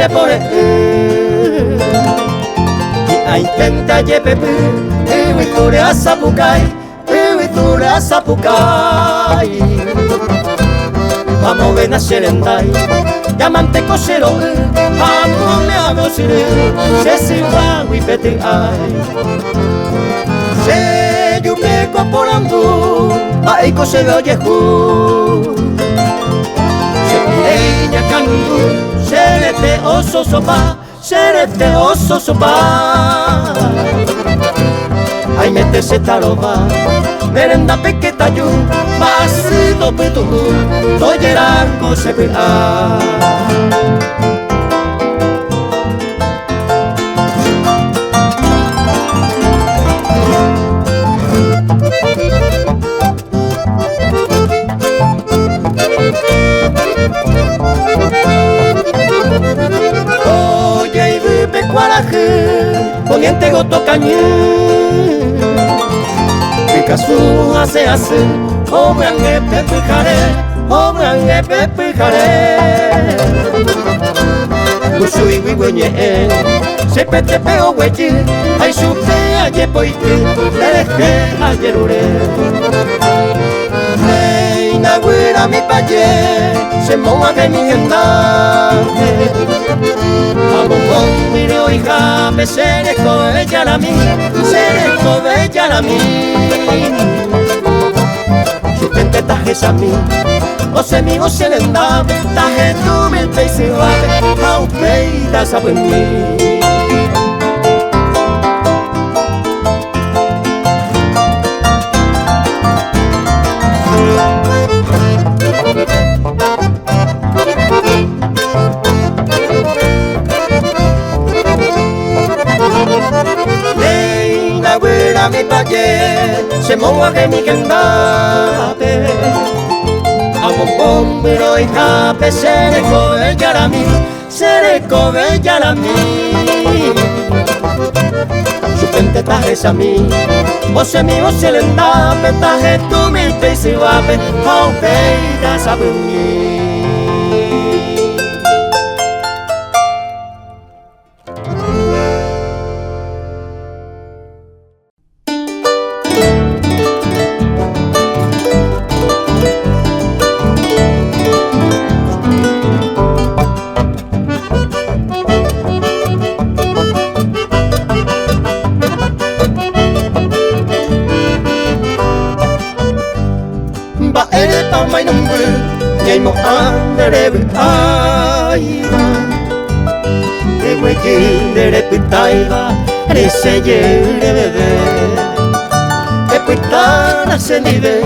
le pone y hay tenta yepepe y tore asapukai y tore asapukai vamos ven a serendai llamante cosero amo me amo sire se silva y pete ai se yo me coporando ai cosero yehu se pireña canú serete oso sopa serete oso sopa ay metese taroba merenda pequeta yo vasido petu toyerango se pira oye y vive cuaraje poniente goto cañé Picasso hace obran e pepe jare Usui wiwenye se pete peo wechi ay supe aye poite deje ayerure Reina güera mi paye se moa de mi gendante Abongón miro hija me sereko ella la mi sereko bella la mi Supente tajes a mí o se le endave taje tu mil peisi vabe au peida sabe mí Reina güera mi paye se moa que mi kendate Amo bombero y jape sereko bella la mi Supente tajes a mí o se le endave taje tu mil peisi vabe au peida sabe mí mai nông vư nhảy một an để đẹp ai để quay chi để đẹp tay va để se ye để bebe que puta na se nive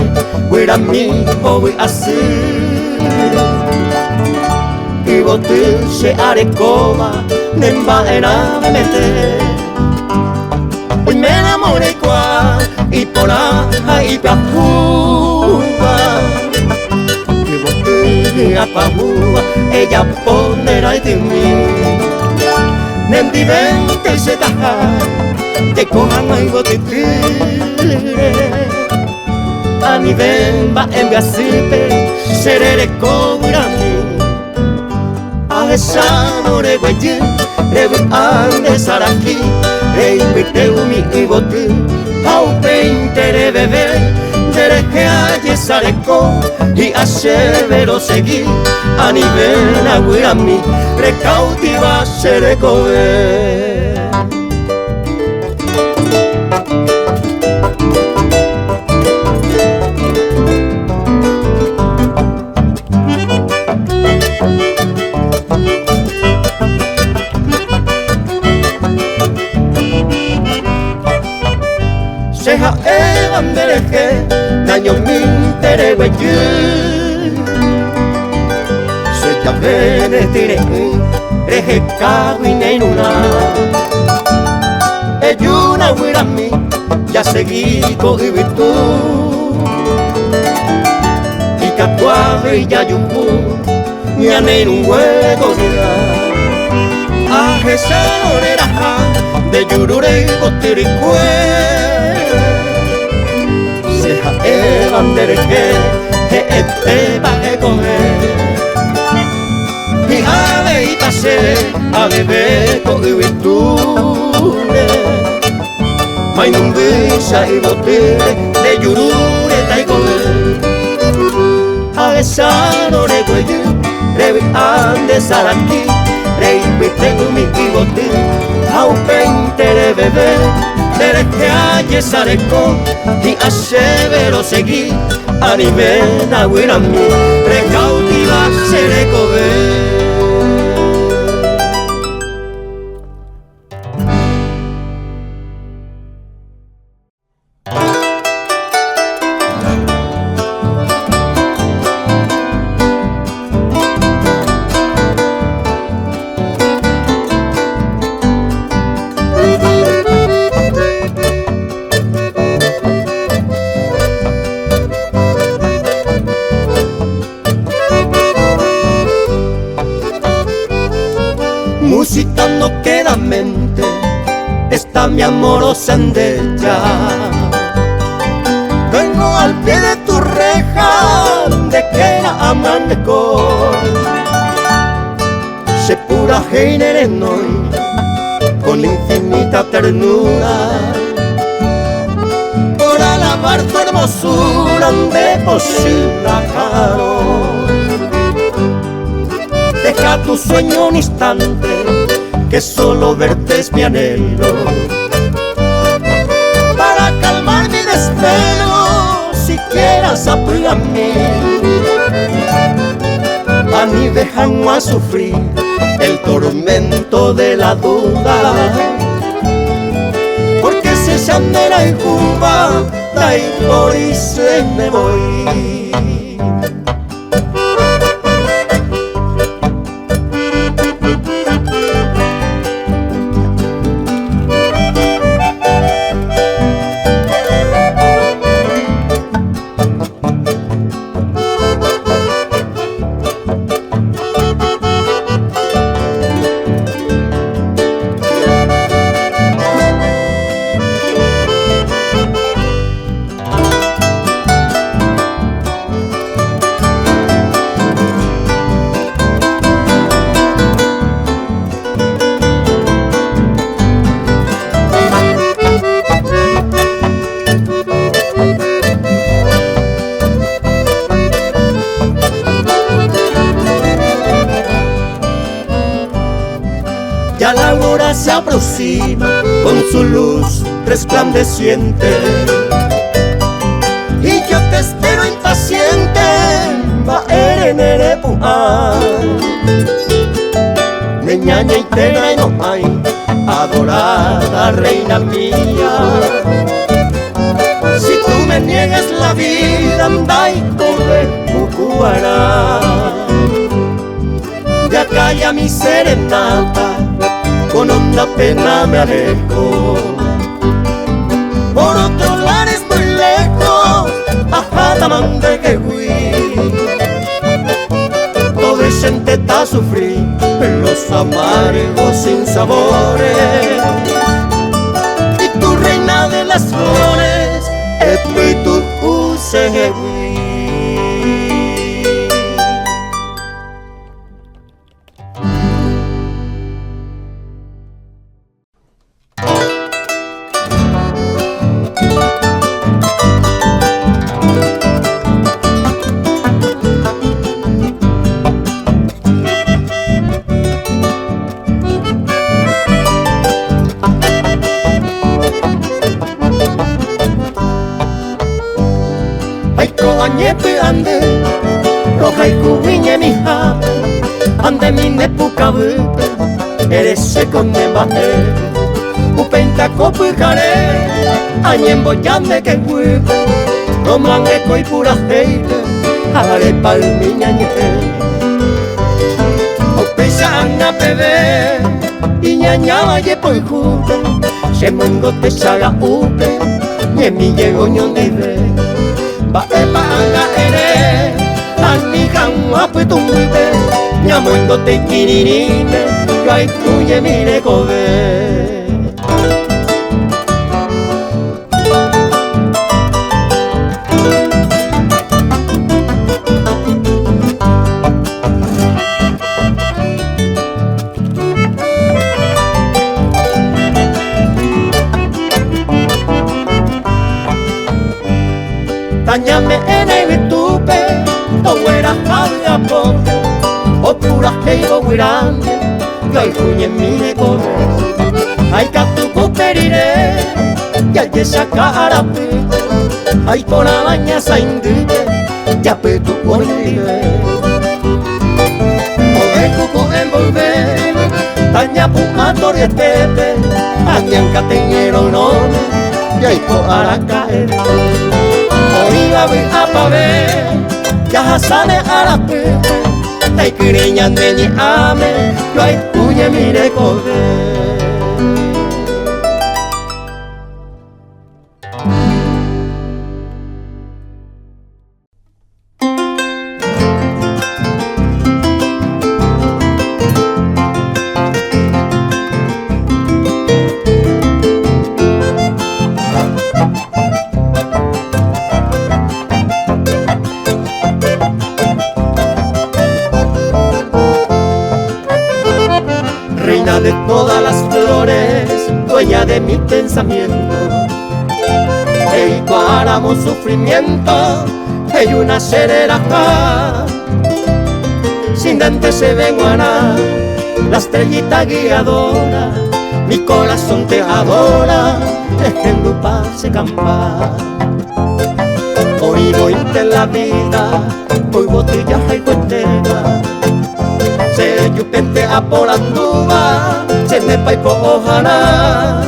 guira mi o vi así y botu se arecoma nemba era me mete hoy me enamoré qua y por ahí pa apagua ella ponerá de mí nem divente se taja te cojan ahí bote a mi bemba en gasipe serere cobra mí a esa no le voy ande saraki rei mi y bote au peintere bebé que hay sareco y a severo seguir a nivel agüira mi recautiva sereco Seja evan dereje daño mi terewe yu Se ya vene tire reje kawi nenuna Eyuna wira mi ya seguí cogi tú Y catuave ya yumbu ya nenun hueco ya Ajesa oreraja de yurure botiricue Seja evan dereje te va a comer y ave y pase a bebé con huitune Mainun bisa ibote de yurure taikoe Agesan oreko yu rebi ande saraki Reipite umikibote hau peintere bebé Dereke aie sareko di asevero segui Anime naguirami recautiva sereko be Musitando quedamente está mi amorosa endella. Vengo al pie de tu reja de que la amanecó. Se pura genere noi con infinita ternura por alabar tu hermosura de posible calor. Deja tu sueño un instante, que solo verte es mi anhelo. Para calmar mi desvelo, siquiera apúrame. A mí déjame a sufrir el tormento de la duda. Porque se llamera y Cuba, da y por y se me voy. Ya la hora se aproxima con su luz resplandeciente y yo te espero impaciente, va ere puan. Neñaña y tena y no hay, adorada reina mía. Si tú me niegas la vida, anda y corre cucuará. Ya calla mi serenata, con honda pena me alejo. Por otros lares muy lejos, a Jatamán de Quehuí. Todo gente está a sufrir los amargos sin sabores. Y tu reina de las flores, es tu Useguí. Añepe ande, roja y cubiñe mi ja, ande mi nepucabu, eres seco me bate, upenta copu care, añembo llame que huevo, toman eco y pura heite, jare palmiña ñe, opesan a bebé, y ñañaba ye por jupe, se mungo te saga upe, ñe mi llego ñondive. Epa anga ere, ani kama putumbe, nyamuendo te kiririme, gai tuye mire kobe. neve tupe, o huera jauya ponte, o pura heigo huirande, yo hay cuñe mire come. Ay catu cuperire, ya ye sacara pite, ay por la baña saindite, ya petu oire. Ove cuco envolver, taña pumato de pepe, añanca teñero nome, ya hay por ara caer. Oiga voy a paver, ya sale a la pepe, tay quiriña de ni ame, yo hay cuñe mire coger. Reina de todas las flores, dueña de mi pensamiento, ey páramo sufrimiento, ey una serera acá, sin dente se venguana, la estrellita guiadora, mi corazón te adora, dejando paz y campar. Hoy voy en la vida, hoy botella y cuentera, se yupente a polanduba, se me pa y po ojana,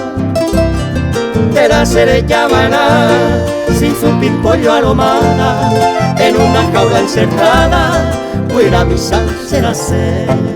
te la seré llamana, sin su pimpollo aromada, en una jaula encerrada, fuera mi sal será ser.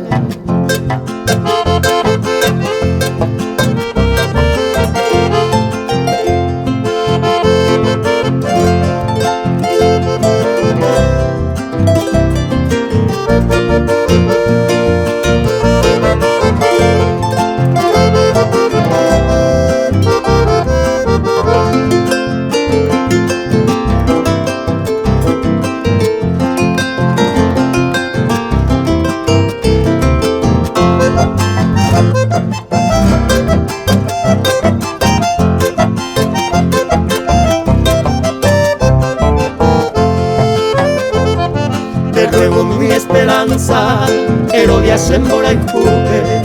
Te ruego mi esperanza, Herodias en mora y juve,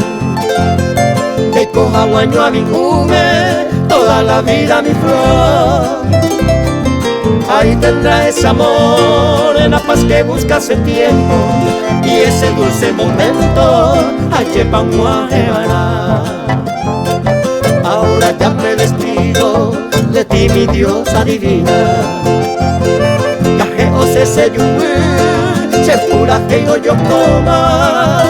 que coja guaño a mi jume, toda la vida mi flor. Ahí tendrá ese amor, en la paz que busca hace tiempo, y ese dulce momento, allí pa' un llevará. Ahora ya me despido de ti, mi diosa divina, cajeo se se pura que yo coma.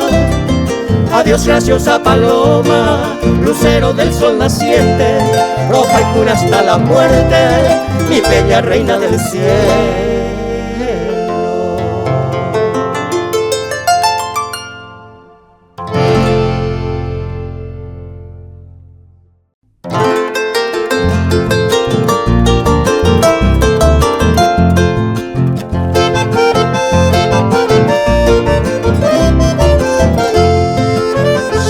Adiós graciosa paloma, lucero del sol naciente, roja y pura hasta la muerte, mi bella reina del cielo.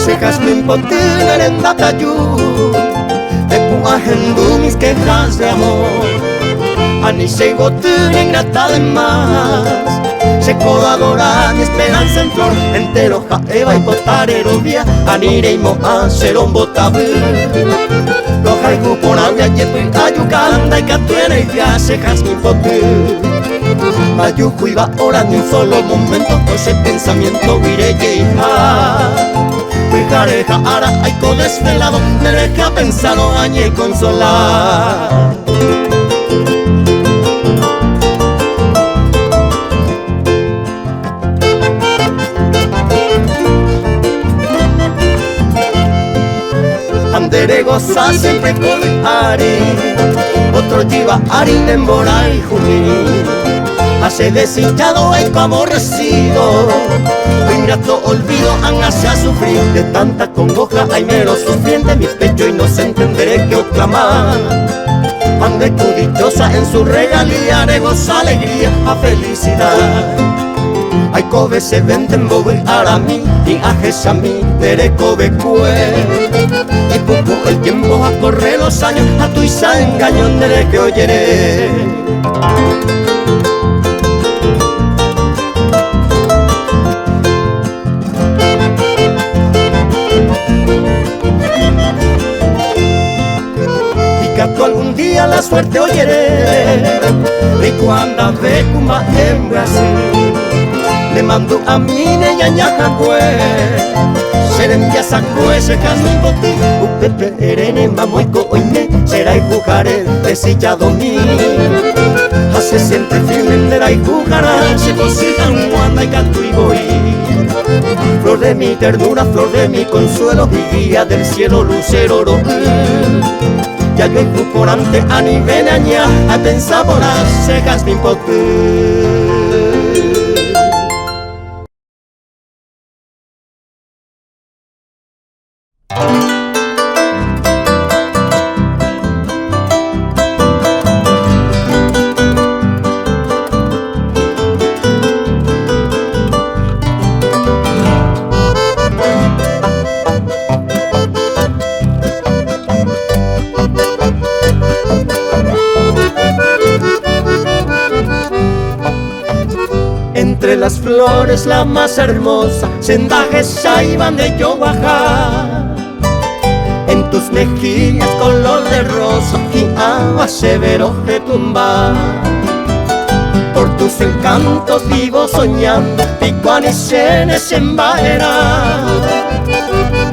Sekas potinan en datayu, te puajendu mis quejas de amor. Ani se gotun ingrata de más, se adora mi esperanza en flor, entero jaeva y potarero vía, anire y moa serón botabu. Roja y cupona via yepu ayucanda y catuera y via sejas mi potu. Mayujo iba ahora ni un solo momento, ese pensamiento iré llegar. Jareja ara aiko desvelado, me deja pensado añe consolar. Andere goza siempre con ari, otro lleva harina en bora y jumín. Hace deshinchado y aborrecido, ingrato olvido han hacia sufrir, de tanta congoja hay mero sufriente mi pecho y no se entenderé que otra más. Ande tu dichosa en su regalía, de goza alegría a felicidad. Ay kobe se venden bobe a mí y ajes a mí dere kobe cue. Y poco el tiempo a correr los años, a tu isa engañón dere que oyeré. quando ve kuma em Brasil le mando a mine nyanyaha kwe serem biasa kue sekan boti upepe erene mamoiko oine serai jukare desilla domi hace siempre firme nerai jukara se cositan cuando hay canto y voy flor de mi ternura, flor de mi consuelo y guía del cielo lucero oro ya yo incorporante a nivel aña a pensar por las cejas mi pote. Entre las flores la más hermosa, sendajes iban de yo bajar. En tus mejillas color de rosa y agua severo retumbar. Por tus encantos vivo soñando, picuanicenes en vaera.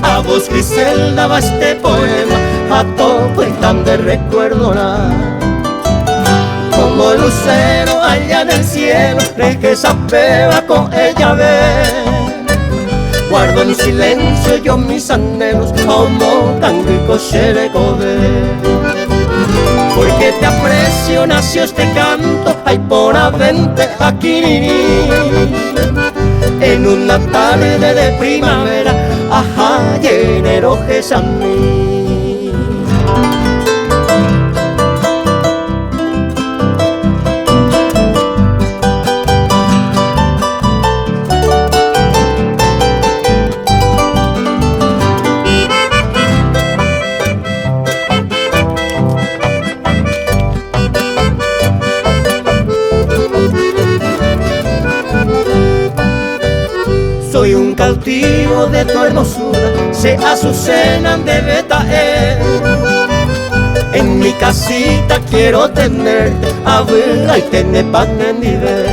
A vos Griselda va este poema, a todo y tan de recuerdo como lucero allá en el cielo, que esa peba con ella ver. Guardo en silencio yo mis anhelos, como tan rico seré comer. Porque te aprecio nació este canto, ay por avente aquí. En una tarde de primavera, ajá, y enero es a mí. Soy un cautivo de tu hermosura, se azucenan de Betael. En mi casita quiero tenerte, abuela y tener pan en nivel.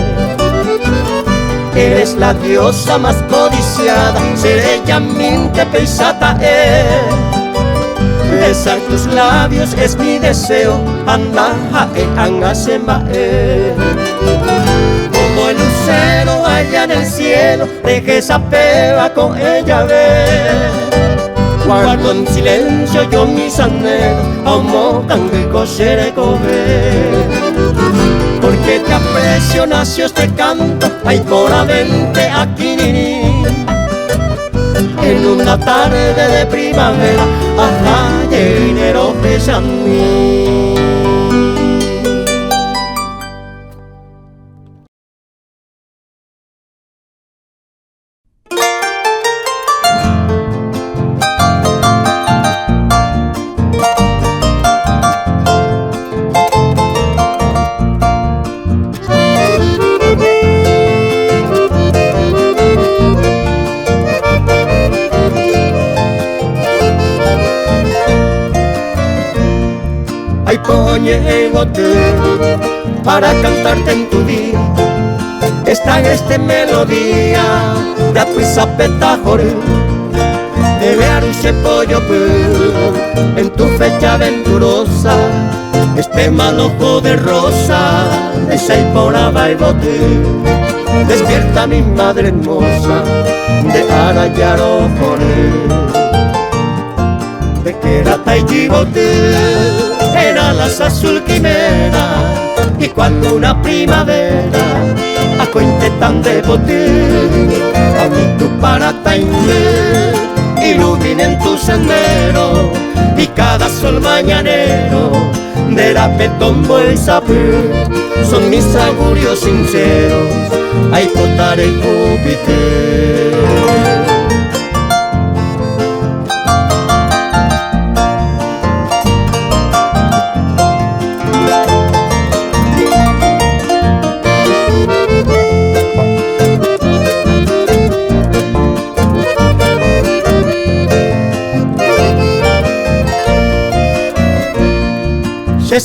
Eres la diosa más codiciada, seré Yaminte Peisata. Besar tus labios es mi deseo, anda angasemba. Como el lucero allá en el cielo, deje esa peba con ella ver. Guardo en silencio yo mis anhelos, como tan rico seré comer. Porque te aprecio nació este canto, ay por avente aquí. En una tarde de primavera, ajá, y enero pesa a mí. Ay, poñégote para cantarte en tu día esta melodía de aprisa petajore de ver un pollo en tu fecha aventurosa este manojo de rosa de seipora bailote despierta mi madre hermosa de arayar de que era taijibote era las azul quimera y cuando una primavera a cuente tan de bote a mí tu para taime iluminen tu sendero y cada sol mañanero de la petombo el sapé son mis augurios sinceros ay potare Júpiter.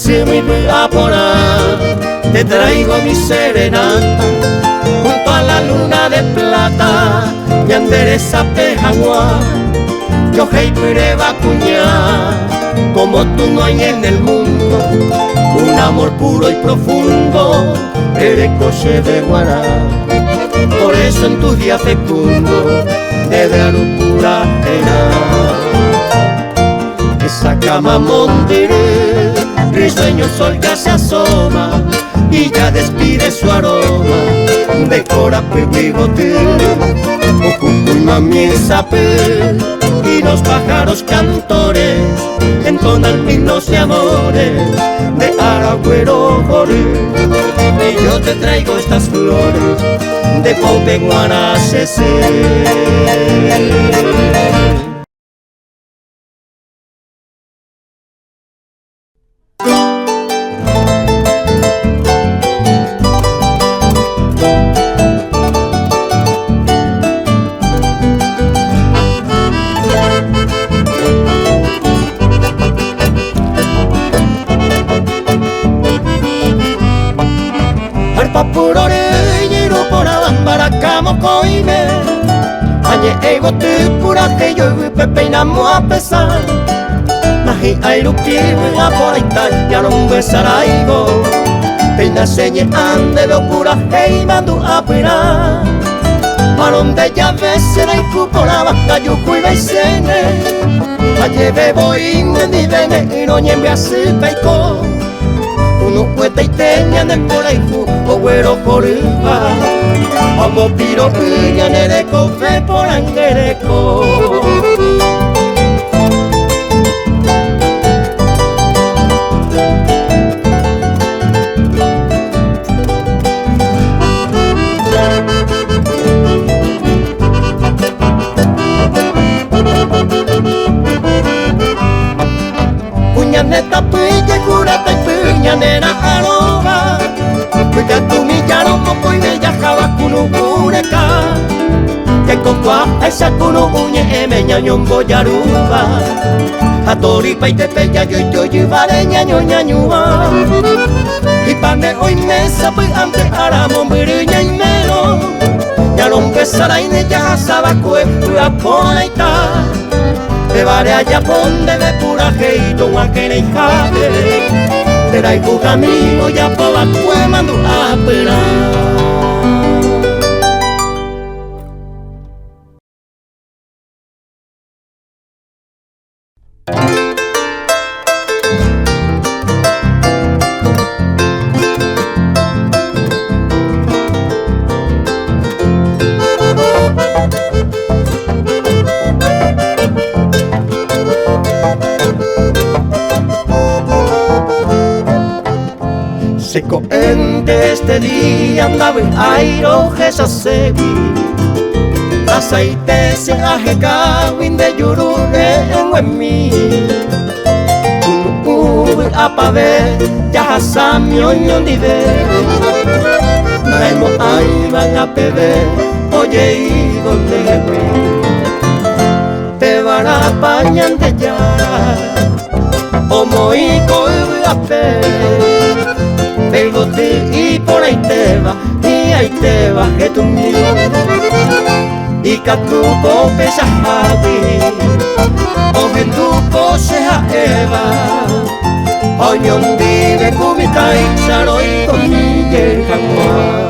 Se mi apora te traigo mi serenata, junto a la luna de plata, y endereza pejagua, yo hei prueba cuñá, como tú no hay en el mundo, un amor puro y profundo, eres coche de guará, por eso en tus días fecundos, de la locura era, esa cama mondiré, risueño el sol ya se asoma, y ya despide su aroma, decora pibigote, ocupo y mami sapé, y los pájaros cantores entonan himnos de amores de Aragüero Joré. Y yo te traigo estas flores de Copeguana CC. Puroreyero por abambara camo coime añe ego te pura que yo pepeinamo a pesar maji airukiwe a por aita ya no besaraigo peina señe ande veo pura hey mandu a pira donde ya veces hay cupora vaca yo cuida y sene añe bebo y me divene y no ñembe así peico uno cuesta y tenía en el colegio o güero por el bar como piro y anereco fe por angereco puñaneta pille curata y puñanera aroba cuida tu millano moco y bella jaba kuno cureka que cocoa esa kuno uñe emeña ñombo yaruba a toripa y te pella yo llevaré ñaño ñañuba y pane hoy mesa pues ante aramo miriña y mero ya no empezará y ne ya saba cueva por ahí está te vare allá ponde de pura jeito guaquere y jade te da y cuca amigo ya poba cuemando a perar. Seco ente este día andaba en airo jesa segui aceite se ajecawin de yurune en huemi ubi apave ya hasami oño dive naimo ahí van a pebe oye y donde te van a pañan de ya como y coibi a pegote y por ahí te va que tu mío y que tu cope se javi o en tu pose a Eva oñón vive cubita y saro y conmigue jamás.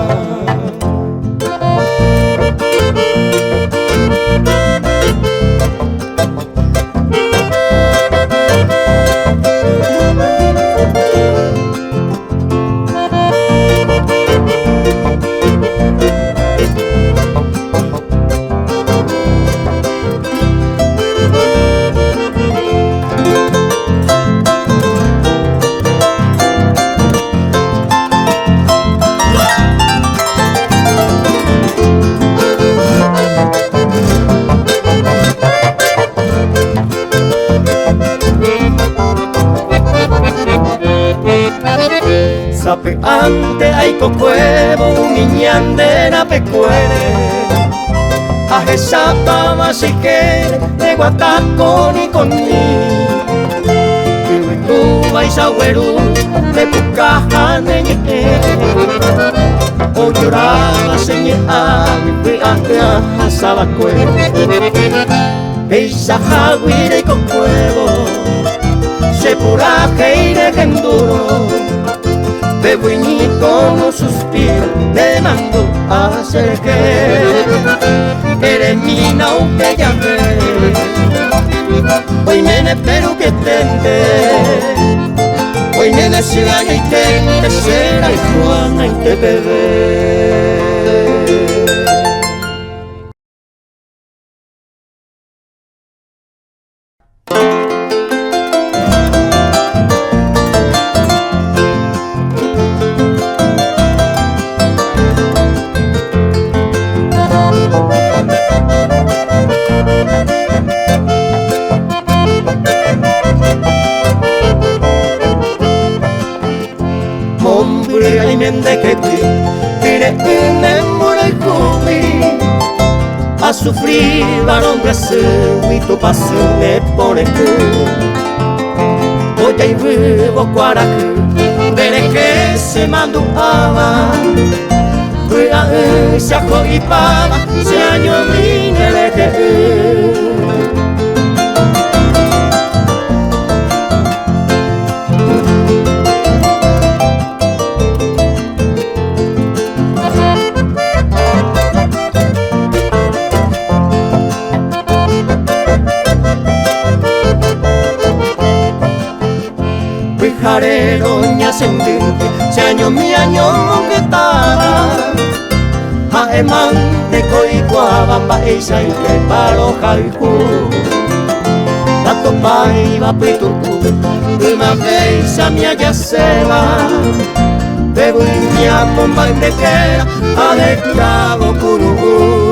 Sapeante hay cocuevo un niñandera pecuere a esa pama si quiere de guataco ni con mí y tú vais a hueru de kahane o lloraba señal fui a sabacue Beisa jaguire con fuego se pura que enduro Bebuñi con un suspiro me mandó a hacer que eres mi que ya ve hoy me espero que tente hoy me desea y te será y Juana y te bebé. De que tire un amor al cubi a sufrir varón gratuito paso me pone tú oye y vivo cuaracu veré que se manduaba se ajo y pava se año vine que doña sentinte se año mi año que estaba aemante coicuabamba esa y que palo jaiku tato paiva pitu una vez a mi allá se va bebo y mi amor de que a de clavo curú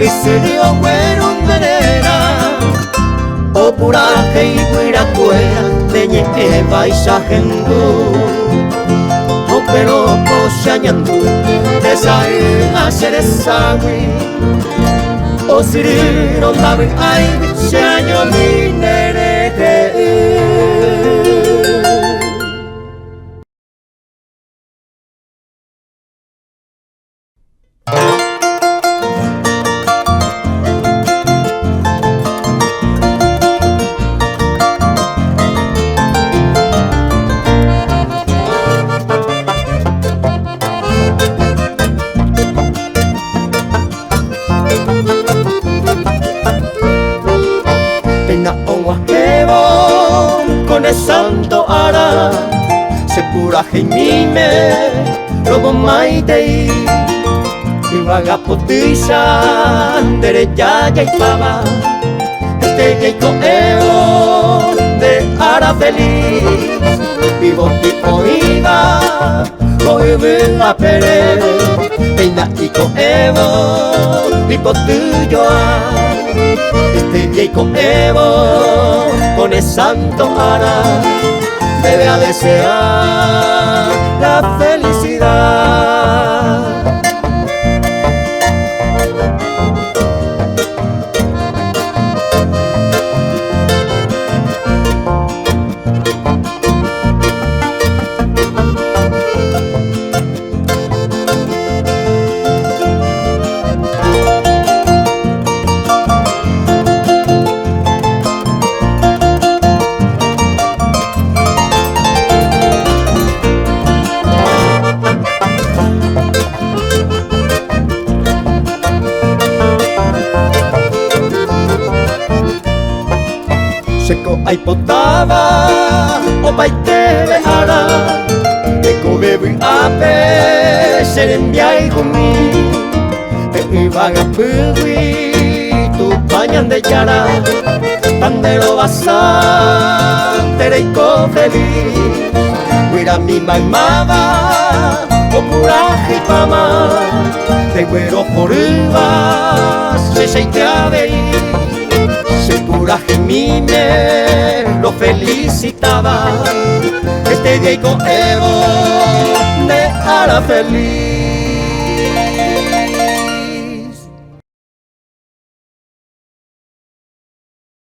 y serio bueno merera o puraje y guira fuera de ñeva y sajendú o pero cochañandú de sair a ser sagui o siriro tabi ay se año minere con el santo ara se pura gemime robo maite y vagapotiza derecha y pava este que coeo de ara feliz vivo tipo iba hoy ven a pere peina y coeo tipo tuyo este coeo con el santo ara debe a desear la felicidad. Seco ay potaba o paite de ara de cobebi ape serembia y gumi e vaga pugui tu pañan de yara pandero bastante reico feliz mira mi maimaba o puraje y pama de güero por uvas se seite a ver coraje en mí me lo felicitaba. Este día con Evo me hará feliz.